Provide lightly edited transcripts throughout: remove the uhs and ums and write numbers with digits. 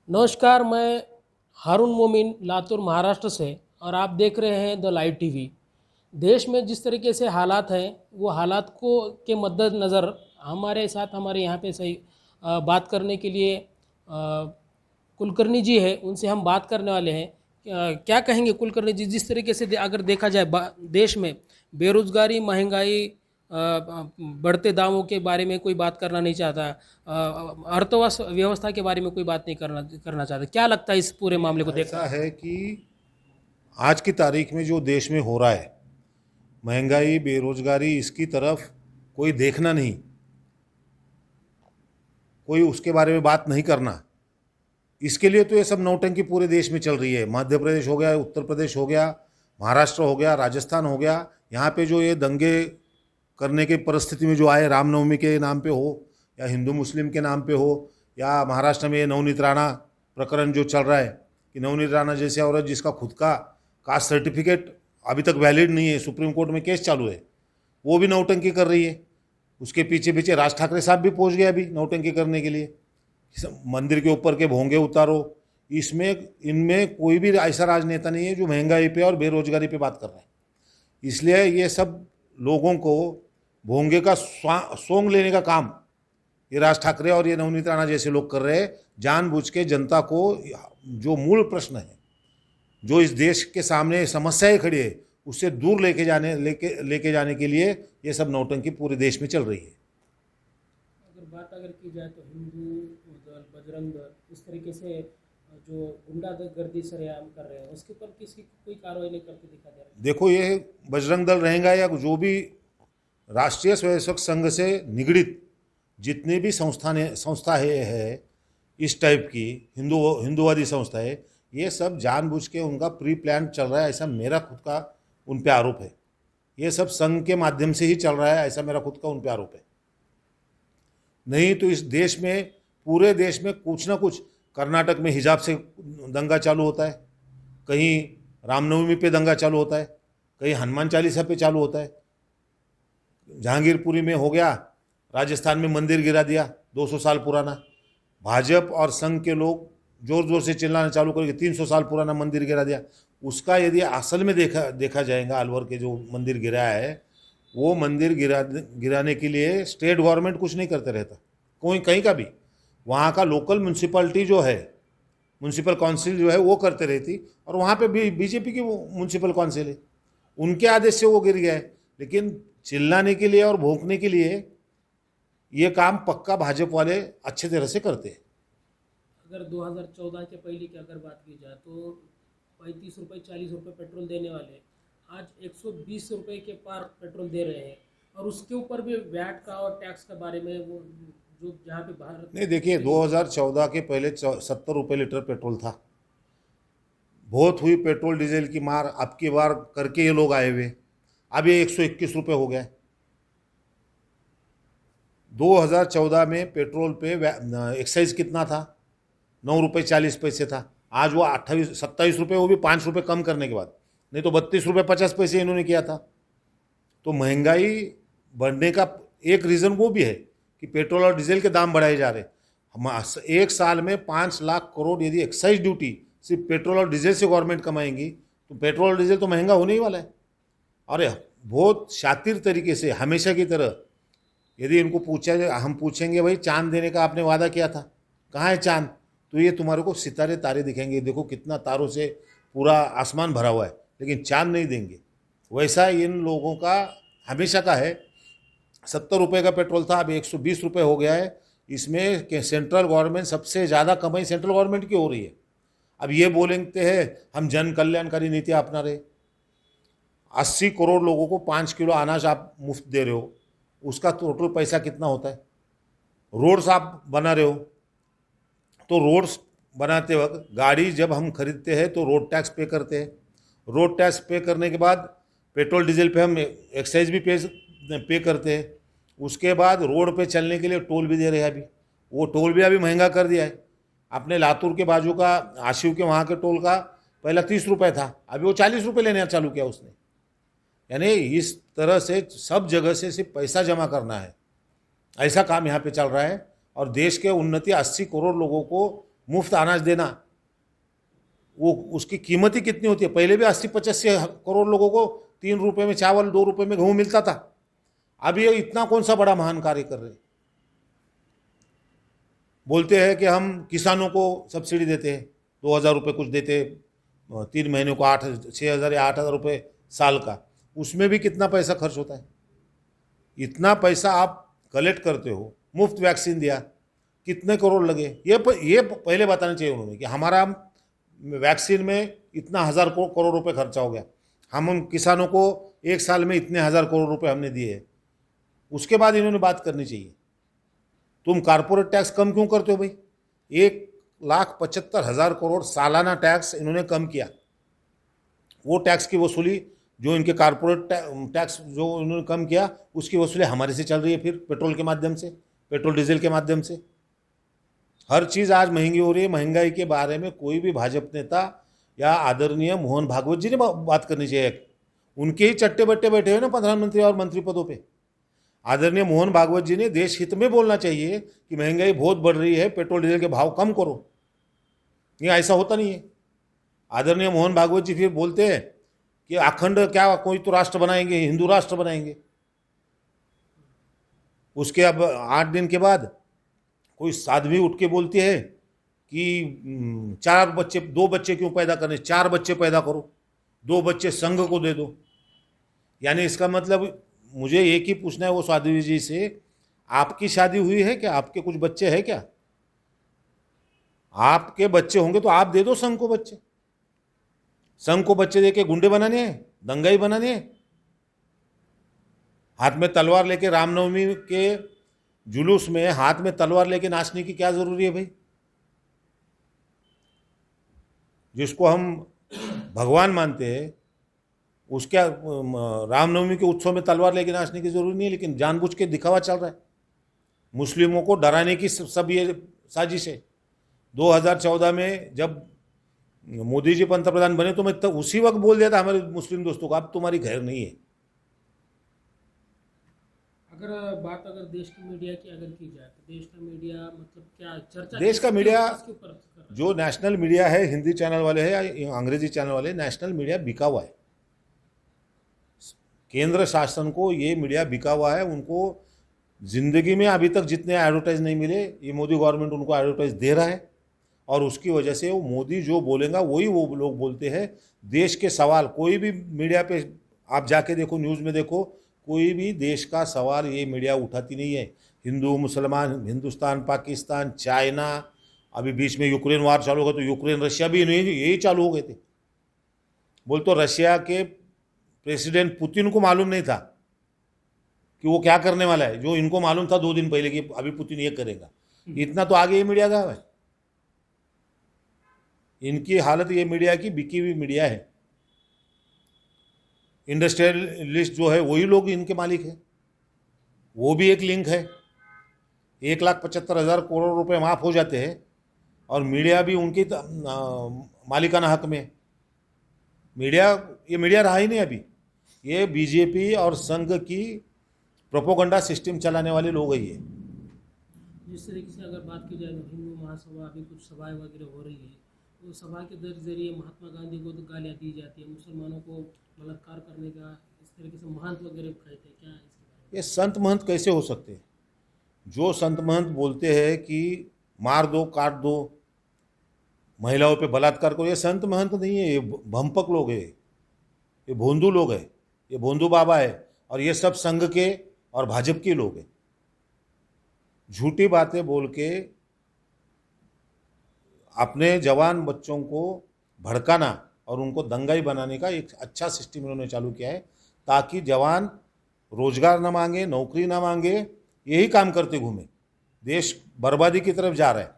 नमस्कार, मैं हारून मोमिन लातूर महाराष्ट्र से और आप देख रहे हैं द लाइव टीवी। देश में जिस तरीके से हालात हैं वो हालात को के मद्देनज़र हमारे साथ हमारे यहाँ पे सही बात करने के लिए कुलकर्णी जी है, उनसे हम बात करने वाले हैं। क्या कहेंगे कुलकर्णी जी, जिस तरीके से अगर देखा जाए देश में बेरोज़गारी, महंगाई, बढ़ते दामों के बारे में कोई बात करना नहीं चाहता, व्यवस्था के बारे में कोई बात नहीं करना करना चाहता। क्या लगता है इस पूरे मामले को ऐसा देखकर? है कि आज की तारीख में जो देश में हो रहा है, महंगाई, बेरोजगारी, इसकी तरफ कोई देखना नहीं, कोई उसके बारे में बात नहीं करना। इसके लिए तो ये सब नौटंकी पूरे देश में चल रही है। मध्य प्रदेश हो गया, उत्तर प्रदेश हो गया, महाराष्ट्र हो गया, राजस्थान हो गया। यहाँ पे जो ये दंगे करने की परिस्थिति में जो आए, रामनवमी के नाम पे हो या हिंदू मुस्लिम के नाम पे हो, या महाराष्ट्र में ये नवनीत राणा प्रकरण जो चल रहा है कि नवनीत राणा जैसे औरत जिसका खुद का कास्ट सर्टिफिकेट अभी तक वैलिड नहीं है, सुप्रीम कोर्ट में केस चालू है, वो भी नौटंकी कर रही है। उसके पीछे पीछे राज ठाकरे साहब भी पहुंच गए अभी नौटंकी करने के लिए। मंदिर के ऊपर के भोंगे उतारो। इसमें इनमें कोई भी ऐसा राजनेता नहीं है जो महंगाई पे और बेरोजगारी पे बात कर रहा है। इसलिए ये सब लोगों को भोंगे का सोंग लेने का काम ये राज ठाकरे और ये नवनीत राणा जैसे लोग कर रहे हैं, जानबूझ के जनता को जो मूल प्रश्न है, जो इस देश के सामने समस्याएं खड़ी है, उससे दूर लेके जाने के लिए ये सब नौटंकी पूरे देश में चल रही है। अगर की जाए तो हिंदू दल, बजरंग दल, इस तरीके से जो गुंडागर्दी सरेआम कर रहे हैं, उसके ऊपर किसी कोई कार्रवाई नहीं करते दिखा दे रहा देखो, ये बजरंग दल रहेगा या जो भी राष्ट्रीय स्वयंसेवक संघ से निगडित जितनी भी संस्था है इस टाइप की हिंदूवादी संस्था है, ये सब जानबूझ के उनका प्री प्लान चल रहा है, ऐसा मेरा खुद का उन पे आरोप है। ये सब संघ के माध्यम से ही चल रहा है, ऐसा मेरा खुद का उन पे आरोप है। नहीं तो इस देश में, पूरे देश में कुछ ना कुछ, कर्नाटक में हिजाब से दंगा चालू होता है, कहीं रामनवमी पे दंगा चालू होता है, कहीं हनुमान चालीसा पे चालू होता है, जहांगीरपुरी में हो गया, राजस्थान में मंदिर गिरा दिया 200 साल पुराना। भाजपा और संघ के लोग जोर जोर से चिल्लाना चालू करके 300 साल पुराना मंदिर गिरा दिया। उसका यदि असल में देखा जाएगा, अलवर के जो मंदिर गिराया है, वो मंदिर गिराने के लिए स्टेट गवर्नमेंट कुछ नहीं करते रहता, कोई कहीं का भी। वहाँ का लोकल म्यूनसिपलिटी जो है, म्यूनसिपल काउंसिल जो है, वो करते रहती, और वहाँ पे भी बीजेपी की वो म्यूनसिपल काउंसिल है, उनके आदेश से वो गिर गया है। लेकिन चिल्लाने के लिए और भौंकने के लिए ये काम पक्का भाजपा वाले अच्छे तरह से करते हैं। अगर 2014 के पहले की अगर बात की जाए तो 35 रुपये 40 रुपये पेट्रोल देने वाले आज 120 रुपये के पार पेट्रोल दे रहे हैं, और उसके ऊपर भी वैट का और टैक्स के बारे में वो जो जहाँ पे भारत नहीं, देखिए, 2014 के पहले 70 रुपये लीटर पेट्रोल था। बहुत हुई पेट्रोल डीजल की मार, अब की बार करके ये लोग आए हुए, अब ये 121 रुपये हो गया। 2014 में पेट्रोल पे एक्साइज कितना था? 9 रुपये 40 पैसे था। आज वो 28 27 रुपये, वो भी 5 रुपये कम करने के बाद। नहीं तो 32 रुपये 50 पैसे इन्होंने किया था। तो महंगाई बढ़ने का एक रीज़न वो भी है कि पेट्रोल और डीजल के दाम बढ़ाए जा रहे हैं। हम एक साल में 5 लाख करोड़ यदि एक्साइज ड्यूटी सिर्फ पेट्रोल और डीजल से गवर्नमेंट कमाएंगी, तो पेट्रोल और डीजल तो महंगा होने ही वाला है। और बहुत शातिर तरीके से, हमेशा की तरह, यदि इनको हम पूछेंगे, भाई चांद देने का आपने वादा किया था, कहाँ है चांद? तो ये तुम्हारे को सितारे तारे दिखेंगे, देखो कितना तारों से पूरा आसमान भरा हुआ है, लेकिन चांद नहीं देंगे। वैसा इन लोगों का हमेशा का है। 70 रुपये का पेट्रोल था, अब 120 रुपये हो गया है। इसमें सेंट्रल गवर्नमेंट, सबसे ज़्यादा कमाई सेंट्रल गवर्नमेंट की हो रही है। अब ये बोलते हैं हम जन कल्याणकारी नीतियाँ अपना रहे। 80 करोड़ लोगों को 5 किलो अनाज आप मुफ्त दे रहे हो, उसका टोटल पैसा कितना होता है? रोड्स आप बना रहे हो, तो रोड्स बनाते वक्त गाड़ी जब हम खरीदते हैं तो रोड टैक्स पे करते हैं। रोड टैक्स पे करने के बाद पेट्रोल डीजल पे हम एक्साइज भी पे करते हैं। उसके बाद रोड पे चलने के लिए टोल भी दे रहे हैं अभी। वो टोल भी अभी महंगा कर दिया है। आपने लातूर के बाजू का, आशिव के वहाँ के टोल का पहला 30 रुपये था, अभी वो 40 रुपये लेना चालू किया उसने। यानी इस तरह से सब जगह से सिर्फ पैसा जमा करना है, ऐसा काम यहाँ पे चल रहा है। और देश के उन्नति 80 करोड़ लोगों को मुफ्त अनाज देना, वो उसकी कीमत ही कितनी होती है। पहले भी 80-85 करोड़ लोगों को 3 रुपये में चावल, 2 रुपये में गेहूँ मिलता था। अब ये इतना कौन सा बड़ा महान कार्य कर रहे हैं। बोलते हैं कि हम किसानों को सब्सिडी देते हैं, 2,000 रुपये कुछ देते हैं, 3 महीने को 6,000 या 8,000 रुपये साल का। उसमें भी कितना पैसा खर्च होता है। इतना पैसा आप कलेक्ट करते हो, मुफ्त वैक्सीन दिया, कितने करोड़ लगे, ये पहले बताना चाहिए उन्होंने कि हमारा वैक्सीन में इतना हज़ार करोड़ रुपए खर्चा हो गया, हम उन किसानों को एक साल में इतने हज़ार करोड़ रुपए हमने दिए। उसके बाद इन्होंने बात करनी चाहिए। तुम कारपोरेट टैक्स कम क्यों करते हो भाई? 1,75,000 करोड़ सालाना टैक्स इन्होंने कम किया। वो टैक्स की वसूली जो इनके कारपोरेट टैक्स जो इन्होंने कम किया, उसकी वसूली हमारे से चल रही है, फिर पेट्रोल के माध्यम से, पेट्रोल डीजल के माध्यम से। हर चीज़ आज महंगी हो रही है। महंगाई के बारे में कोई भी भाजपा नेता या आदरणीय मोहन भागवत जी ने बात करनी चाहिए। उनके ही चट्टे बट्टे बैठे हुए ना प्रधानमंत्री और मंत्री पदों पे। आदरणीय मोहन भागवत जी ने देश हित में बोलना चाहिए कि महंगाई बहुत बढ़ रही है, पेट्रोल डीजल के भाव कम करो। ये ऐसा होता नहीं है। आदरणीय मोहन भागवत जी फिर बोलते हैं कि अखंड क्या, कोई तो राष्ट्र बनाएंगे, हिंदू राष्ट्र बनाएंगे। उसके अब 8 दिन के बाद कोई साध्वी उठ के बोलती है कि 2 बच्चे क्यों पैदा करने, 4 बच्चे पैदा करो, 2 बच्चे संघ को दे दो। यानी इसका मतलब मुझे एक ही पूछना है वो साध्वी जी से, आपकी शादी हुई है क्या? आपके कुछ बच्चे हैं क्या? आपके बच्चे होंगे तो आप दे दो संघ को बच्चे। संघ को बच्चे देके गुंडे बनाने हैं, दंगाई बनाने हैं? हाथ में तलवार लेके रामनवमी के जुलूस में हाथ में तलवार लेके नाचने की क्या जरूरी है भाई? जिसको हम भगवान मानते हैं उसके रामनवमी के उत्सव में तलवार लेके नाचने की जरूरी नहीं है, लेकिन जानबूझ के दिखावा चल रहा है। मुस्लिमों को डराने की सब ये साजिश है। 2014 में जब मोदी जी पंतप्रधान बने तो मैं उसी वक्त बोल दिया था हमारे मुस्लिम दोस्तों को, अब तुम्हारी खैर नहीं है। अगर देश की मीडिया की अगर की जाए तो देश का मीडिया मतलब क्या चर्चा, देश का मीडिया किसके ऊपर कर रहा है? जो नेशनल मीडिया है, हिंदी चैनल वाले हैं या अंग्रेजी चैनल वाले, नेशनल मीडिया बिका हुआ है। केंद्र शासन को ये मीडिया बिका हुआ है। उनको जिंदगी में अभी तक जितने एडवर्टाइज नहीं मिले, ये मोदी गवर्नमेंट उनको एडवर्टाइज दे रहा है। और उसकी वजह से वो मोदी जो बोलेगा वही वो लोग बोलते हैं। देश के सवाल कोई भी मीडिया पे आप जाके देखो, न्यूज़ में देखो, कोई भी देश का सवाल ये मीडिया उठाती नहीं है। हिंदू मुसलमान, हिंदुस्तान पाकिस्तान, चाइना, अभी बीच में यूक्रेन वार चालू हो गया तो यूक्रेन रशिया भी नहीं, यही चालू हो गए थे। बोल तो रशिया के प्रेसिडेंट पुतिन को मालूम नहीं था कि वो क्या करने वाला है, जो इनको मालूम था 2 दिन पहले कि अभी पुतिन ये करेगा। इतना तो आगे ये मीडिया गया है। इनकी हालत ये मीडिया की बिकी हुई मीडिया है। इंडस्ट्रियलिस्ट जो है वही लोग इनके मालिक है। वो भी एक लिंक है। 1,75,000 करोड़ रुपए माफ हो जाते हैं और मीडिया भी उनकी मालिकाना हक में। ये मीडिया रहा ही नहीं अभी। ये बीजेपी और संघ की प्रोपोगंडा सिस्टम चलाने वाले लोग हैं ये। जिस तरीके से अगर बात की जाए तो हिंदू महासभा अभी कुछ सभाएं वगैरह हो रही है, तो सभा के जरिए महात्मा गांधी को तो गालियाँ दी जाती है, मुसलमानों को बलात्कार करने का इस तरीके से महंत वगैरह कहते हैं। क्या इसके बारे में? ये संत महंत कैसे हो सकते हैं? जो संत महंत बोलते हैं कि मार दो, काट दो, महिलाओं पे बलात्कार करो, ये संत महंत नहीं है, ये भंपक लोग हैं, ये भोंदू लोग हैं, ये भोंदू बाबा है। और ये सब संघ के और भाजपा के लोग हैं। झूठी बातें बोल के अपने जवान बच्चों को भड़काना और उनको दंगाई बनाने का एक अच्छा सिस्टम इन्होंने चालू किया है, ताकि जवान रोजगार ना मांगे, नौकरी ना मांगे, यही काम करते घूमे। देश बर्बादी की तरफ जा रहा है।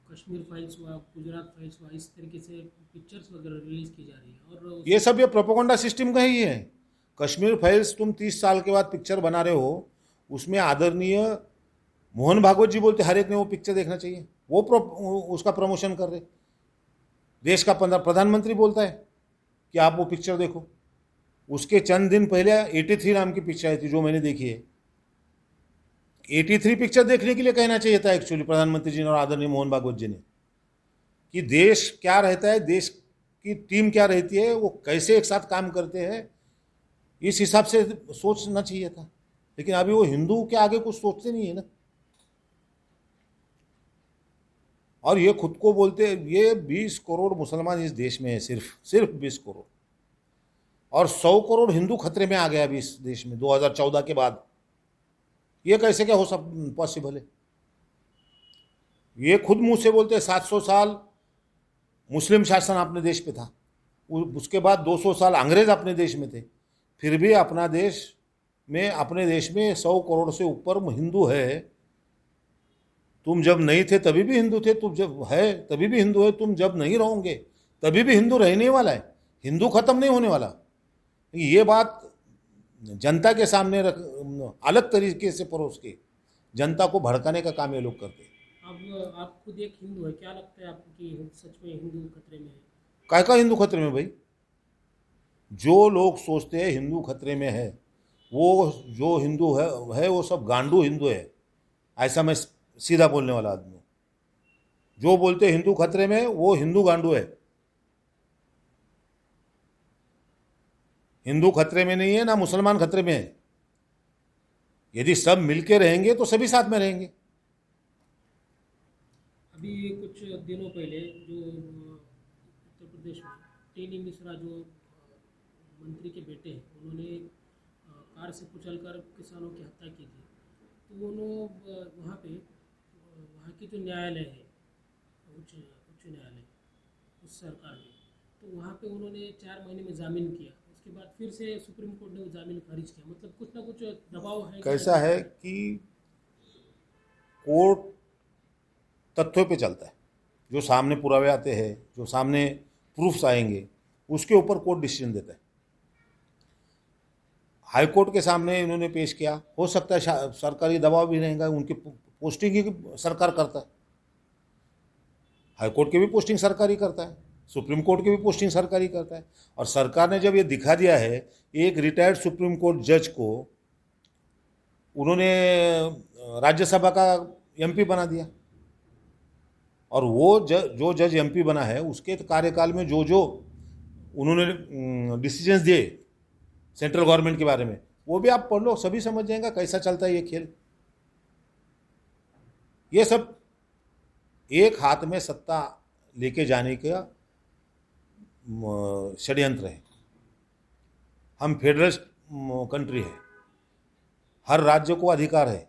कश्मीर फाइल्स हुआ, गुजरात फाइल्स हुआ, इस तरीके से पिक्चर्स वगैरह रिलीज की जा रही है और ये सब ये प्रोपेगेंडा सिस्टम का ही है। कश्मीर फाइल्स तुम 30 साल के बाद पिक्चर बना रहे हो, उसमें आदरणीय मोहन भागवत जी बोलते हर एक ने वो पिक्चर देखना चाहिए, वो उसका प्रमोशन कर रहे। देश का प्रधानमंत्री बोलता है कि आप वो पिक्चर देखो। उसके चंद दिन पहले 83 नाम की पिक्चर आई थी जो मैंने देखी है। 83 पिक्चर देखने के लिए कहना चाहिए था एक्चुअली प्रधानमंत्री जी ने और आदरणीय मोहन भागवत जी ने, कि देश क्या रहता है, देश की टीम क्या रहती है, वो कैसे एक साथ काम करते हैं, इस हिसाब से सोचना चाहिए था। लेकिन अभी वो हिंदू के आगे कुछ सोचते नहीं है ना। और ये खुद को बोलते हैं, ये 20 करोड़ मुसलमान इस देश में है, सिर्फ 20 करोड़, और 100 करोड़ हिंदू खतरे में आ गया अभी इस देश में 2014 के बाद। ये कैसे क्या हो सब पॉसिबल है? ये खुद मुंह से बोलते हैं 700 साल मुस्लिम शासन अपने देश पे था, उसके बाद 200 साल अंग्रेज अपने देश में थे, फिर भी अपने देश में 100 करोड़ से ऊपर हिंदू है। तुम जब नहीं थे तभी भी हिंदू थे, तुम जब है तभी भी हिंदू है, तुम जब नहीं रहोगे तभी भी हिंदू रहने वाला है, हिंदू खत्म नहीं होने वाला। ये बात जनता के सामने अलग तरीके से परोस के जनता को भड़काने का काम ये लोग करते हैं। अब आप खुद एक हिंदू है, क्या लगता है आपको कि सच में हिंदू खतरे में है? काय का हिंदू खतरे में भाई? जो लोग सोचते हैं हिंदू खतरे में है, वो जो हिंदू है वो सब गांडू हिंदू है। ऐसा मैं सीधा बोलने वाला आदमी हूँ। जो बोलते हैं हिंदू खतरे में है, वो हिंदू गांडू है। हिंदू खतरे में नहीं है, ना मुसलमान खतरे में है। यदि सब मिलके रहेंगे तो सभी साथ में रहेंगे। अभी कुछ दिनों पहले जो उत्तर प्रदेश में टेनी मिश्रा जो मंत्री के बेटे हैं, उन्होंने कार से कुचलकर किसानों की हत्या की थी। तो उन्होंने वहाँ पे वहाँ की जो न्यायालय है, उच्च न्यायालय उस सरकार में, तो वहाँ पे उन्होंने 4 महीने में जामीन किया। उसके बाद फिर से सुप्रीम कोर्ट ने वो जामीन खारिज किया। मतलब कुछ ना कुछ दबाव है। कैसा है कि कोर्ट तथ्यों पे चलता है, जो सामने पुरावे आते हैं, जो सामने प्रूफ्स आएंगे, उसके ऊपर कोर्ट डिसीजन देता है। हाई कोर्ट के सामने इन्होंने पेश किया, हो सकता है सरकारी दबाव भी रहेगा, उनकी पोस्टिंग ही सरकार करता है। हाई कोर्ट की भी पोस्टिंग सरकारी करता है, सुप्रीम कोर्ट की भी पोस्टिंग सरकारी करता है। और सरकार ने जब ये दिखा दिया है, एक रिटायर्ड सुप्रीम कोर्ट जज को उन्होंने राज्यसभा का एमपी बना दिया, और वो जो जज एमपी बना है, उसके कार्यकाल में जो जो उन्होंने डिसीजंस दिए सेंट्रल गवर्नमेंट के बारे में, वो भी आप पढ़ लो, सभी समझ जाएगा कैसा चलता है ये खेल। ये सब एक हाथ में सत्ता लेके जाने का षड्यंत्र है। हम फेडरलिस्ट कंट्री है, हर राज्य को अधिकार है,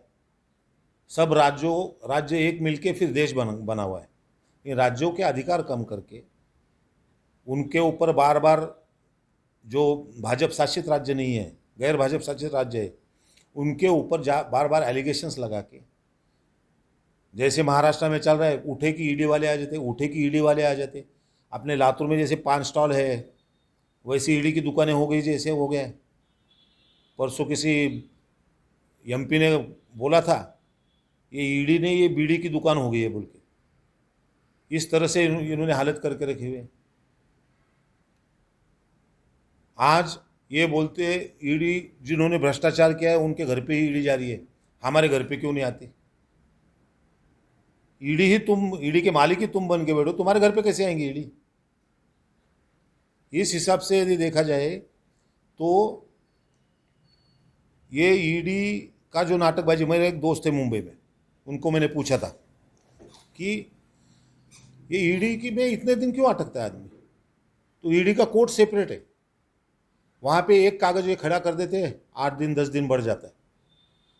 सब राज्य एक मिलके फिर देश बना हुआ है। इन राज्यों के अधिकार कम करके उनके ऊपर बार बार, जो भाजपा शासित राज्य नहीं है, गैर भाजपा शासित राज्य है, उनके ऊपर बार बार एलिगेशंस लगा के, जैसे महाराष्ट्र में चल रहा है, उठे की ईडी वाले आ जाते, अपने लातूर में जैसे 5 स्टॉल है, वैसी ईडी की दुकानें हो गई, जैसे हो गया। परसों किसी एमपी ने बोला था, ये ईडी नहीं, ये बीड़ी की दुकान हो गई है बोल के। इस तरह से इन्होंने हालत करके रखे हुए। आज ये बोलते ईडी, जिन्होंने भ्रष्टाचार किया है उनके घर पे ही ईडी जा रही है, हमारे घर पे क्यों नहीं आती? ईडी के मालिक ही तुम बन के बैठो, तुम्हारे घर पे कैसे आएंगी ईडी? इस हिसाब से यदि देखा जाए तो ये ईडी का जो नाटकबाजी, मेरे एक दोस्त थे मुंबई में, उनको मैंने पूछा था कि ये ईडी की में इतने दिन क्यों अटकता है आदमी? तो ईडी का कोर्ट सेपरेट है, वहाँ पे एक कागज ये खड़ा कर देते हैं, 8 दिन 10 दिन बढ़ जाता है।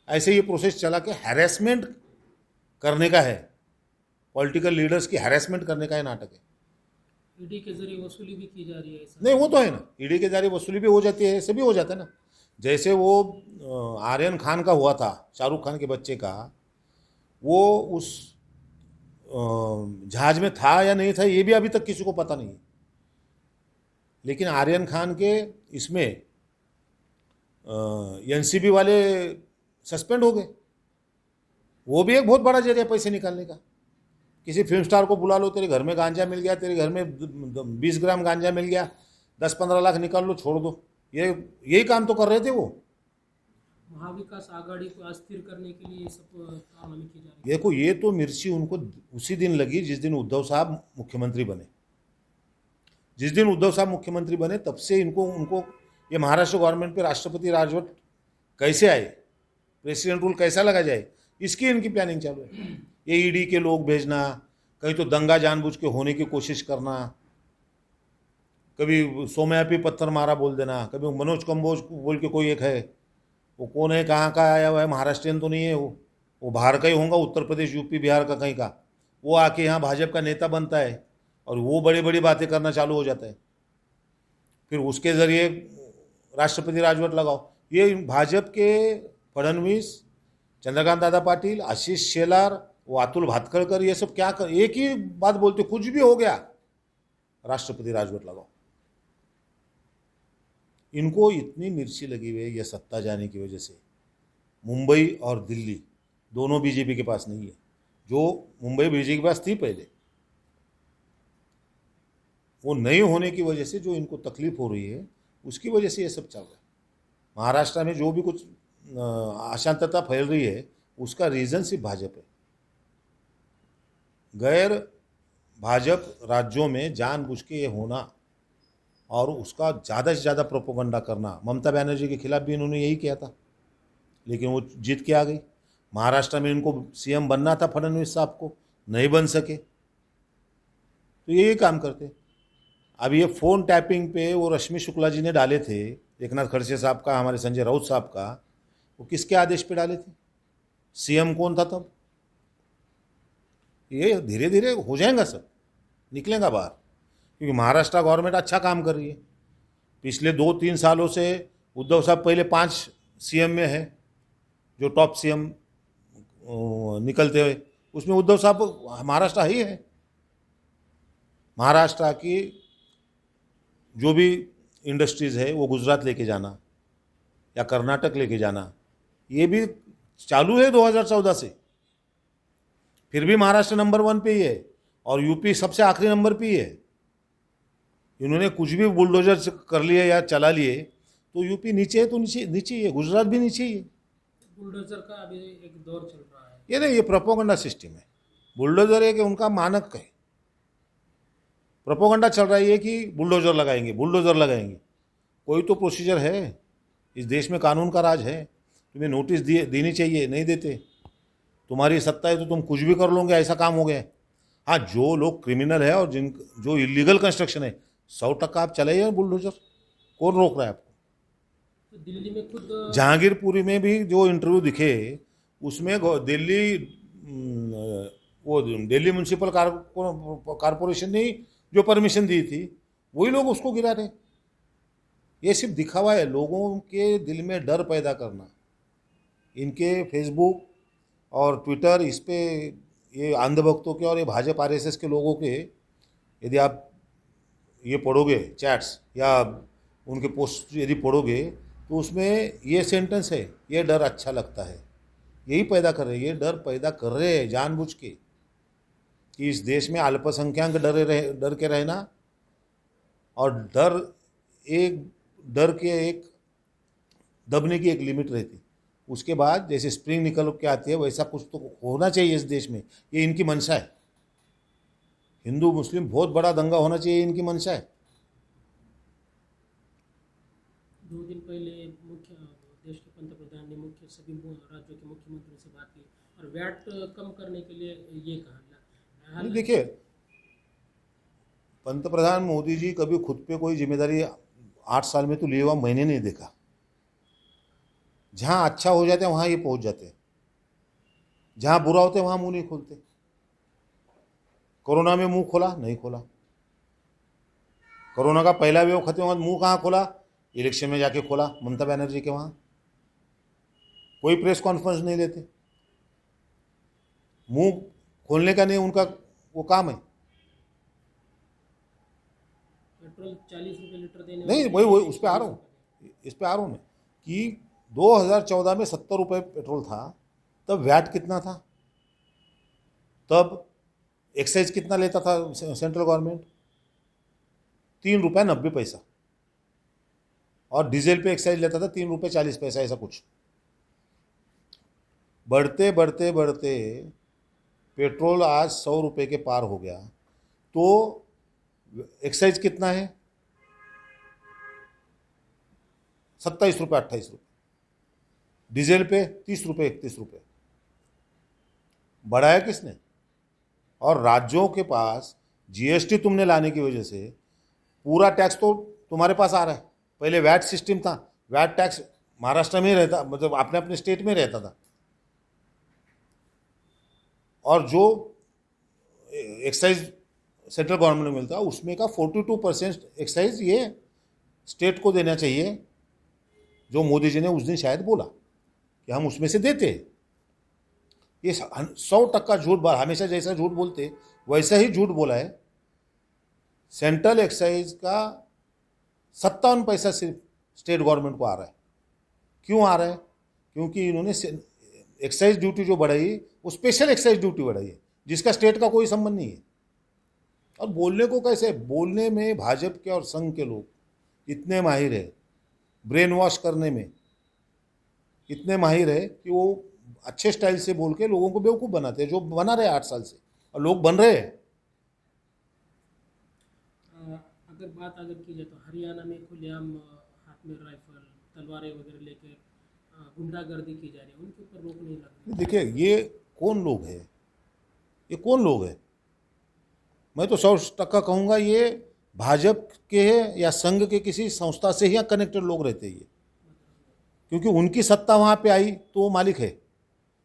ऐसे ये प्रोसेस चला के हैरेसमेंट करने का है, पॉलिटिकल लीडर्स की हैरेसमेंट करने का ये नाटक है। ईडी के जरिए वसूली भी की जा रही है ऐसा? नहीं, वो तो है ना, ईडी के जरिए वसूली भी हो जाती है, ऐसे भी हो जाता है ना। जैसे वो आर्यन खान का हुआ था, शाहरुख खान के बच्चे का, वो उस जहाज में था या नहीं था ये भी अभी तक किसी को पता नहीं है। लेकिन आर्यन खान के इसमें एनसीबी वाले सस्पेंड हो गए। वो भी एक बहुत बड़ा जरिया पैसे निकालने का। किसी फिल्म स्टार को बुला लो, तेरे घर में गांजा मिल गया, तेरे घर में 20 ग्राम गांजा मिल गया, 10-15 लाख निकाल लो, छोड़ दो। यही काम तो कर रहे थे वो। महाविकास आघाड़ी को अस्थिर करने के लिए ये सब कारनामे की जा रही देखो, ये तो मिर्ची उनको उसी दिन लगी जिस दिन उद्धव साहब मुख्यमंत्री बने। जिस दिन उद्धव साहब मुख्यमंत्री बने तब से इनको उनको ये महाराष्ट्र गवर्नमेंट पे राष्ट्रपति राजवट कैसे आए, प्रेसिडेंट रूल कैसा लगा जाए, इसकी इनकी प्लानिंग चालू है। ये ईडी के लोग भेजना, कहीं तो दंगा जानबूझ के होने की कोशिश करना, कभी सोमयापी पत्थर मारा बोल देना, कभी मनोज कंबोज बोल के कोई एक है, वो कौन है, कहाँ का आया हुआ है, महाराष्ट्रियन तो नहीं है वो बाहर का ही होगा, उत्तर प्रदेश यूपी बिहार का कहीं का। वो आके यहाँ भाजपा का नेता बनता है और वो बड़ी बड़ी बातें करना चालू हो जाता है, फिर उसके ज़रिए राष्ट्रपति राजवट लगाओ। ये भाजपा के फडणवीस, चंद्रकांत दादा पाटिल, आशीष शेलार, वो अतुल भातखळकर, ये सब क्या कर, एक ही बात बोलते, कुछ भी हो गया राष्ट्रपति राजवट लगाओ। इनको इतनी मिर्ची लगी हुई है यह सत्ता जाने की वजह से। मुंबई और दिल्ली दोनों बीजेपी के पास नहीं है, जो मुंबई बीजेपी के पास थी पहले, वो नहीं होने की वजह से जो इनको तकलीफ हो रही है उसकी वजह से ये सब चल रहा है। महाराष्ट्र में जो भी कुछ अशांतता फैल रही है उसका रीज़न सिर्फ भाजपा है। गैर भाजपा राज्यों में जानबूझ के ये होना और उसका ज़्यादा से ज़्यादा प्रोपोगंडा करना। ममता बनर्जी के खिलाफ भी इन्होंने यही किया था, लेकिन वो जीत के आ गई। महाराष्ट्र में इनको सीएम बनना था फडणवीस साहब को, नहीं बन सके, तो यही काम करते। अब ये फ़ोन टैपिंग पे वो रश्मि शुक्ला जी ने डाले थे, एकनाथ खड़से साहब का, हमारे संजय राउत साहब का, वो किसके आदेश पे डाले थे? सीएम कौन था तब? ये धीरे धीरे हो जाएगा, सब निकलेगा बाहर, क्योंकि महाराष्ट्र गवर्नमेंट अच्छा काम कर रही है। पिछले 2-3 सालों से उद्धव साहब पहले 5 सीएम में है, जो टॉप सीएम निकलते हुए, उसमें उद्धव साहब महाराष्ट्र ही है। महाराष्ट्र की जो भी इंडस्ट्रीज़ है वो गुजरात लेके जाना या कर्नाटक लेके जाना, ये भी चालू है 2014 से। फिर भी महाराष्ट्र नंबर 1 पे ही है और यूपी सबसे आखिरी नंबर पे ही है। इन्होंने कुछ भी बुलडोजर कर लिए या चला लिए तो यूपी नीचे है, तो नीचे नीचे ही है, गुजरात भी नीचे ही है। बुलडोजर का अभी एक दौर चल रहा है। ये नहीं, ये प्रोपोगंडा सिस्टम है। बुलडोजर है कि उनका मानक है, प्रोपोगंडा चल रहा है ये कि बुलडोजर लगाएंगे, बुलडोजर लगाएंगे। कोई तो प्रोसीजर है, इस देश में कानून का राज है, तुम्हें नोटिस देनी चाहिए, नहीं देते। तुम्हारी सत्ता है तो तुम कुछ भी कर लोगे, ऐसा काम हो गया है। हाँ, जो लोग क्रिमिनल है और जो इलीगल कंस्ट्रक्शन है 100% आप चलाइए बुलडोजर, कौन रोक रहा है आपको? तो दिल्ली में खुद जहांगीरपुरी में भी जो इंटरव्यू दिखे उसमें वो दिल्ली म्यूनसिपल कारपोरेशन ने जो परमिशन दी थी वही लोग उसको गिरा रहे। ये सिर्फ दिखावा है, लोगों के दिल में डर पैदा करना। इनके फेसबुक और ट्विटर, इस पे ये अंधभक्तों के और ये भाजपा आरएसएस के लोगों के यदि आप ये पढ़ोगे चैट्स या उनके पोस्ट यदि पढ़ोगे तो उसमें ये सेंटेंस है, ये डर अच्छा लगता है। यही पैदा कर रहे हैं, ये डर पैदा कर रहे हैं जानबूझ के कि इस देश में अल्पसंख्यक डर के रहना, और डर के एक दबने की एक लिमिट रहती, उसके बाद जैसे स्प्रिंग निकल के आती है वैसा कुछ तो होना चाहिए इस देश में। ये इनकी मंशा है। हिंदू मुस्लिम बहुत बड़ा दंगा होना चाहिए, इनकी मंशा है। 2 दिन पहले देश के पंतप्रधान ने सभी राज्यों के मुख्यमंत्रियों से बात की और वैट कम करने के लिए ये कहा। देखिए, पंतप्रधान मोदी जी कभी खुद पे कोई जिम्मेदारी 8 साल में तो लिए हुआ मैंने नहीं देखा। जहाँ अच्छा हो जाते हैं वहाँ ये पहुँच जाते हैं, जहाँ बुरा होते हैं वहाँ मुंह नहीं खोलते। कोरोना में मुंह खोला? नहीं खोला। कोरोना का पहला वेव खत्म हुआ, मुंह कहाँ खोला? इलेक्शन में जाके खोला, ममता बनर्जी के वहाँ। कोई प्रेस कॉन्फ्रेंस नहीं लेते, मुंह खोलने का नहीं उनका वो काम है। पेट्रोल 40 रुपये लीटर देने नहीं, वही उस पर आ रहा हूँ, इस पर आ रहा हूँ मैं कि 2014 में 70 रुपये पेट्रोल था, तब वैट कितना था? तब एक्साइज कितना लेता था सेंट्रल गवर्नमेंट? 3 रुपये 90 पैसा। और डीजल पे एक्साइज लेता था 3 रुपये 40 पैसा, ऐसा कुछ। बढ़ते बढ़ते बढ़ते पेट्रोल आज 100 रुपये के पार हो गया, तो एक्साइज कितना है? 27 रुपये 28 रुपये। डीजल पे 30 रुपये 31 रुपये। बढ़ाया किसने? और राज्यों के पास जीएसटी तुमने लाने की वजह से पूरा टैक्स तो तुम्हारे पास आ रहा है। पहले वैट सिस्टम था, वैट टैक्स महाराष्ट्र में ही रहता, मतलब अपने अपने स्टेट में रहता था, और जो एक्साइज सेंट्रल गवर्नमेंट में मिलता उसमें का 42% एक्साइज ये स्टेट को देना चाहिए, जो मोदी जी ने उस दिन शायद बोला कि हम उसमें से देते हैं। ये 100% झूठ, हमेशा जैसा झूठ बोलते वैसा ही झूठ बोला है। सेंट्रल एक्साइज का 57 पैसा सिर्फ स्टेट गवर्नमेंट को आ रहा है। क्यों आ रहा है? क्योंकि इन्होंने एक्साइज ड्यूटी जो बढ़ाई वो स्पेशल एक्साइज ड्यूटी बढ़ाई है, जिसका स्टेट का कोई संबंध नहीं है। और बोलने को कैसे, बोलने में भाजपा के और संघ के लोग इतने माहिर है, ब्रेन वॉश करने में इतने माहिर है कि वो अच्छे स्टाइल से बोल के लोगों को बेवकूफ़ बनाते हैं, जो बना रहे 8 साल से, और लोग बन रहे हैं। अगर बात की जाए तो हरियाणा में खुलेआम हाथ में राइफल तलवारें वगैरह लेकर गुंडागर्दी की जा रही है, उनके ऊपर रोक नहीं लग रही। देखिए, ये कौन लोग है? ये कौन लोग है? मैं तो 100% कहूँगा ये भाजपा के है या संघ के किसी संस्था से ही यहाँ कनेक्टेड लोग रहते हैं ये, क्योंकि उनकी सत्ता वहाँ पे आई तो वो मालिक है,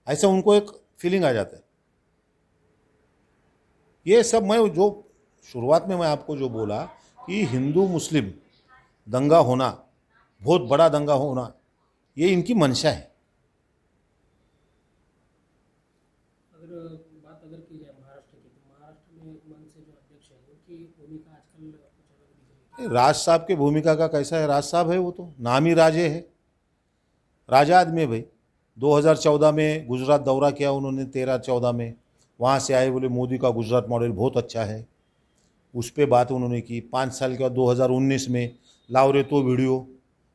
ऐसा उनको एक फीलिंग आ जाता है। ये सब मैं जो शुरुआत में मैं आपको जो बोला कि हिंदू मुस्लिम दंगा होना, बहुत बड़ा दंगा होना, ये इनकी मंशा है। अगर की जाए महाराष्ट्र की, तो महाराष्ट्र में मन से जो अध्यक्ष है उनकी भूमिका आजकल कुछ अलग दिख रही है। राज साहब की भूमिका का कैसा है? राज साहब है, वो तो नाम ही राजे है, राजा आदमी है भाई। 2014 में गुजरात दौरा किया उन्होंने, 13-14 में वहाँ से आए, बोले मोदी का गुजरात मॉडल बहुत अच्छा है, उस पर बात उन्होंने की। 5 साल के बाद 2019 में लाओ रे तो वीडियो,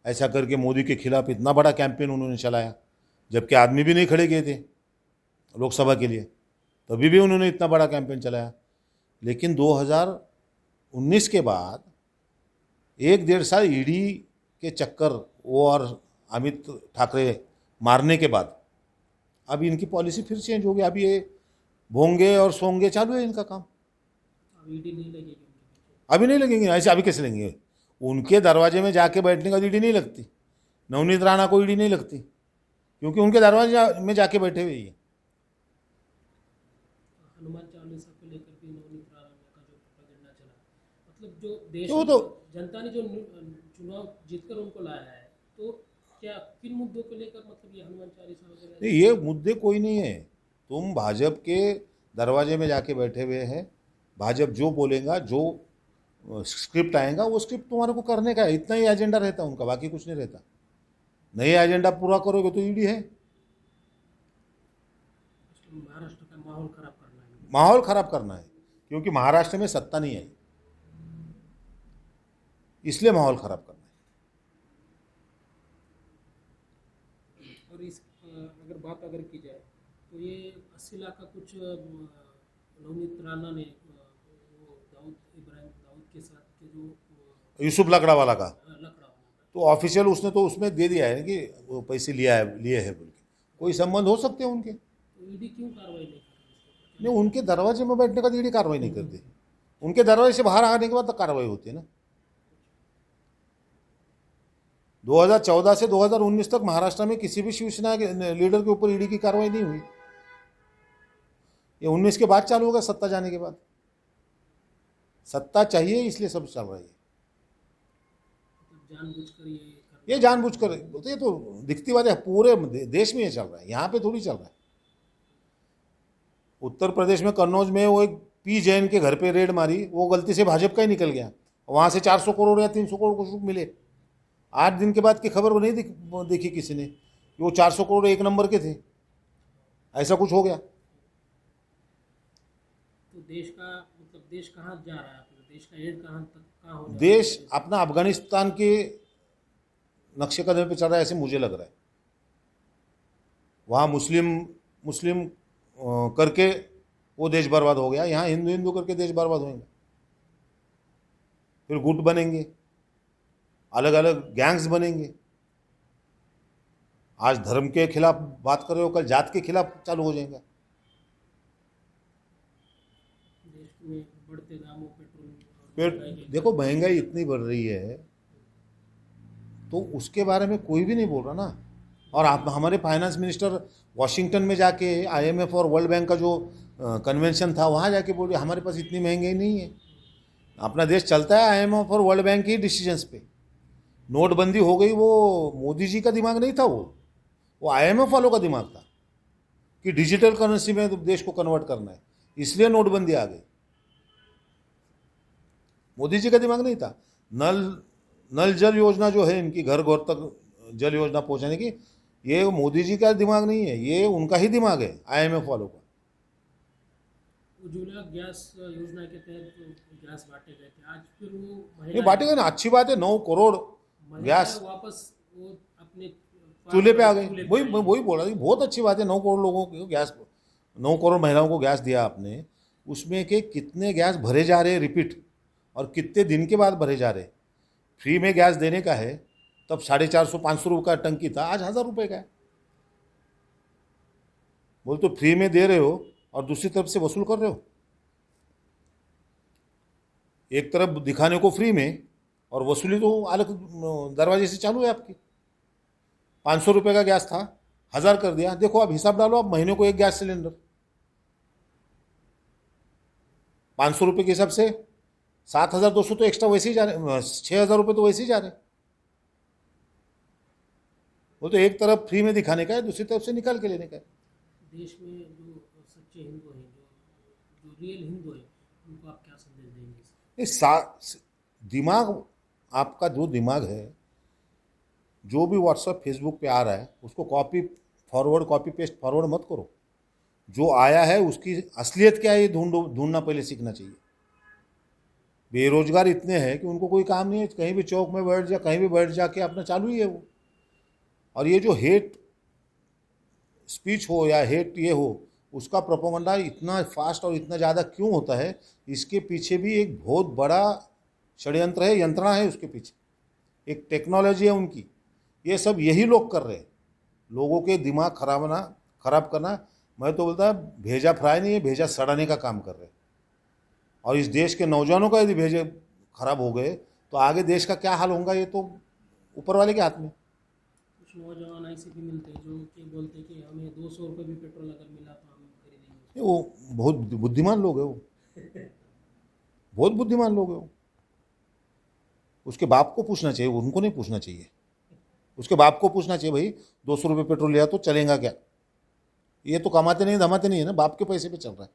ऐसा करके मोदी के खिलाफ इतना बड़ा कैंपेन उन्होंने चलाया, जबकि आदमी भी नहीं खड़े गए थे लोकसभा के लिए, तभी भी उन्होंने इतना बड़ा कैंपेन चलाया। लेकिन 2019 के बाद 1-1.5 साल ईडी के चक्कर, वो और अमित ठाकरे मारने के बाद अब इनकी पॉलिसी फिर चेंज हो गई। अब ये भोंगे और सोंगे चालू है इनका काम। अब ईडी नहीं लगेगी उनके पीछे। अभी नहीं लगेंगे, ऐसे अभी कैसे लगेंगे? उनके दरवाजे में जाके बैठने का ईडी नहीं लगती, नवनीत राणा को ईडी नहीं लगती, क्योंकि उनके दरवाजे में जाके बैठे हुए हैं। हनुमान चालीसा को लेकर भी नवनीत राणा का जो प्रोपेगेंडा चला, मतलब जो देश वो तो जनता ने जो चुनाव जीतकर उनको लाया है, तो क्या किन मुद्दों को लेकर, मतलब ये हनुमान चालीसा वगैरह? नहीं, ये मुद्दे कोई नहीं है। तुम भाजपा के दरवाजे में जाके बैठे हुए हैं, भाजपा जो बोलेगा, जो स्क्रिप्ट आएगा वो स्क्रिप्ट तुम्हारे को करने का है, इतना ही एजेंडा रहता है उनका, बाकी कुछ नहीं रहता। नए एजेंडा पूरा करोगे तो ईडी है। महाराष्ट्र का माहौल खराब करना है। माहौल खराब करना है, क्योंकि महाराष्ट्र में सत्ता नहीं आई, इसलिए माहौल खराब करना है। और इस अगर बात की जाए तो ये 80 लाख का कुछ नवनीत राणा ने वो दाऊद के साथ के जो यूसुफ लकड़ा वाला का लकड़ा वाला था, तो ऑफिशियल उसने तो उसमें दे दिया है कि वो पैसे लिए है बोल के, कोई संबंध हो सकते हैं उनके। तो ईडी क्यों कार्रवाई नहीं कर रही इसके ऊपर? नहीं, उनके दरवाजे में बैठने का तो ईडी कार्रवाई नहीं करती, उनके दरवाजे से बाहर आने के बाद तो कार्रवाई होती है ना। 2014 से 2019 तक महाराष्ट्र में किसी भी शिवसेना के लीडर के ऊपर ईडी की कार्रवाई नहीं हुई। ये 19 के बाद चालू होगा, सत्ता जाने के बाद। सत्ता चाहिए इसलिए सब चल रहा है। मतलब जानबूझकर ये जानबूझकर बोलते, ये तो दिखती बात है, पूरे देश में ये चल रहा है, यहाँ पे थोड़ी चल रहा है। उत्तर प्रदेश में कन्नौज में वो एक पी जैन के घर पे रेड मारी, वो गलती से भाजपा का ही निकल गया, वहाँ से 400 करोड़ या 300 करोड़ कुछ मिले। 8 दिन के बाद की खबर वो नहीं देखी किसी ने कि वो 400 करोड़ एक नंबर के थे, ऐसा कुछ हो गया। तो देश का मतलब देश कहाँ जा रहा है, अपना देश का एंड कहाँ तक कहाँ हो देश अपना अफगानिस्तान के नक्शे कदम पे चल रहा है, ऐसे मुझे लग रहा है। वहाँ मुस्लिम मुस्लिम करके वो देश बर्बाद हो गया, यहाँ हिंदू हिंदू करके देश बर्बाद होंगे, फिर गुट बनेंगे, अलग अलग गैंग्स बनेंगे। आज धर्म के खिलाफ बात कर रहे हो, कल जात के खिलाफ चालू हो जाएंगे। देश में बढ़ते दामों पेट्रोल और फिर महंगाई के देखो महंगाई इतनी बढ़ रही है तो उसके बारे में कोई भी नहीं बोल रहा ना। और आप हमारे फाइनेंस मिनिस्टर वॉशिंगटन में जाके आईएमएफ और वर्ल्ड बैंक का जो कन्वेंशन था वहाँ जाके बोल रहे हमारे पास इतनी महंगाई नहीं है। अपना देश चलता है आईएमएफ और वर्ल्ड बैंक की डिसीजंस पे। नोटबंदी हो गई वो मोदी जी का दिमाग नहीं था, वो आईएमएफ वालों का दिमाग था कि डिजिटल करेंसी में देश को कन्वर्ट करना है, इसलिए नोटबंदी आ गई। मोदी जी का दिमाग नहीं था। नल नल जल योजना जो है इनकी, घर घर तक जल योजना पहुंचाने की, ये मोदी जी का दिमाग नहीं है, ये उनका ही दिमाग है, आईएमएफ वालों का। उज्ज्वला गैस योजना के तहत जो गैस बांटे गए थे, आज फिर वो ये महिलाएं बांटेगा ना, अच्छी बात है। 9 करोड़ गैस वापस वो अपने चूल्हे पे आ गए। चूल्हे पे वही आ मैं वही बोल रहा था, बहुत अच्छी बात है। 9 करोड़ लोगों को गैस, 9 करोड़ महिलाओं को गैस दिया आपने, उसमें के कितने गैस भरे जा रहे हैं रिपीट, और कितने दिन के बाद भरे जा रहे। फ्री में गैस देने का है तब 450-500 रुपये का टंकी था, आज 1000 रुपये का है। बोल तो फ्री में दे रहे हो और दूसरी तरफ से वसूल कर रहे हो। एक तरफ दिखाने को फ्री में और वसूली तो अलग दरवाजे से चालू है आपकी। 500 रुपये का गैस था, 1000 कर दिया। देखो आप हिसाब डालो, आप महीने को एक गैस सिलेंडर 500 रुपये के हिसाब से 7200 तो एक्स्ट्रा वैसे ही जा रहे, 6000 रुपये तो वैसे ही जा रहे। वो तो एक तरफ फ्री में दिखाने का है, दूसरी तरफ से निकाल के लेने का है। देश में जो सच्चे हिंदू हैं, जो रियल हिंदू हैं, उनको आप क्या संदेश देंगे? दिमाग आपका जो दिमाग है, जो भी व्हाट्सएप फेसबुक पे आ रहा है उसको copy forward, copy paste forward मत करो। जो आया है उसकी असलियत क्या है ये ढूंढना पहले सीखना चाहिए। बेरोजगार इतने हैं कि उनको कोई काम नहीं है, कहीं भी चौक में बैठ जा, कहीं भी बैठ जाके अपना चालू ही है वो। और ये जो हेट स्पीच हो या हेट ये हो, उसका प्रोपेगेंडा इतना फास्ट और इतना ज़्यादा क्यों होता है? इसके पीछे भी एक बहुत बड़ा षड्यंत्र है, यंत्रणा है उसके पीछे, एक टेक्नोलॉजी है उनकी। ये सब यही लोग कर रहे हैं, लोगों के दिमाग खराब करना। मैं तो बोलता भेजा फ्राई नहीं है, भेजा सड़ाने का काम कर रहे हैं। और इस देश के नौजवानों का यदि भेजे खराब हो गए तो आगे देश का क्या हाल होगा, ये तो ऊपर वाले के हाथ में। कुछ नौजवान ऐसे भी मिलते हैं जो कि बोलते हैं कि हमें 200 रुपये भी पेट्रोल अगर मिला तो हम खरीदेंगे। वो बहुत बुद्धिमान लोग है, वो बहुत बुद्धिमान लोग है वो। उसके बाप को पूछना चाहिए, उनको नहीं पूछना चाहिए। उसके बाप को पूछना चाहिए, भाई 200 रुपये पेट्रोल लिया तो चलेगा क्या? ये तो कमाते नहीं धमाते नहीं है ना, बाप के पैसे पे चल रहा है।